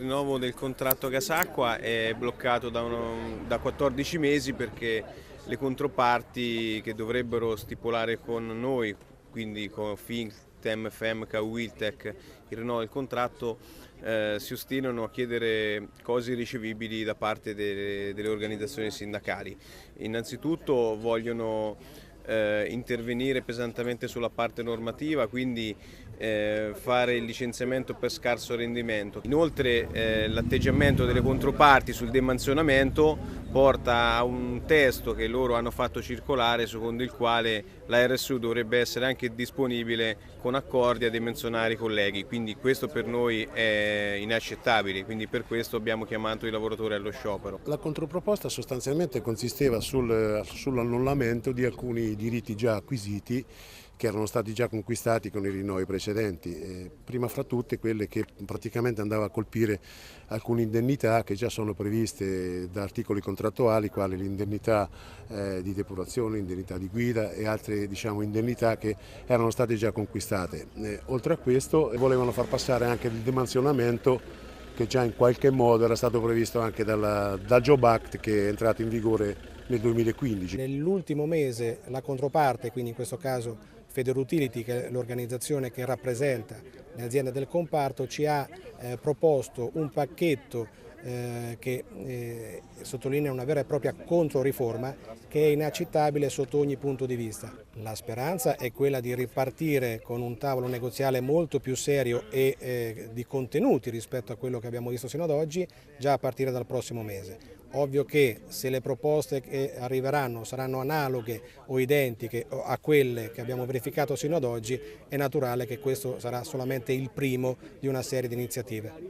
rinnovo del contratto Gasacqua è bloccato da 14 mesi perché le controparti che dovrebbero stipulare con noi, quindi con Finctem, FEMCA, Wiltec, il rinnovo del contratto, si ostinano a chiedere cose irricevibili da parte delle organizzazioni sindacali. Innanzitutto vogliono intervenire pesantemente sulla parte normativa, quindi fare il licenziamento per scarso rendimento. Inoltre l'atteggiamento delle controparti sul demansionamento porta a un testo che loro hanno fatto circolare secondo il quale la RSU dovrebbe essere anche disponibile con accordi a dimensionare i colleghi, quindi questo per noi è inaccettabile, quindi per questo abbiamo chiamato i lavoratori allo sciopero. La controproposta sostanzialmente consisteva sull'annullamento di alcuni diritti già acquisiti che erano stati già conquistati con i rinnovi precedenti, prima fra tutte quelle che praticamente andava a colpire alcune indennità che già sono previste da articoli contrattuali, quali l'indennità di depurazione, l'indennità di guida e altre indennità che erano state già conquistate. Oltre a questo volevano far passare anche il demansionamento che già in qualche modo era stato previsto anche dal Job Act che è entrato in vigore nel 2015. Nell'ultimo mese la controparte, quindi in questo caso Federutility, che è l'organizzazione che rappresenta le aziende del comparto, ci ha proposto un pacchetto che sottolinea una vera e propria controriforma che è inaccettabile sotto ogni punto di vista. La speranza è quella di ripartire con un tavolo negoziale molto più serio e di contenuti rispetto a quello che abbiamo visto sino ad oggi già a partire dal prossimo mese. Ovvio che se le proposte che arriveranno saranno analoghe o identiche a quelle che abbiamo verificato sino ad oggi, è naturale che questo sarà solamente il primo di una serie di iniziative.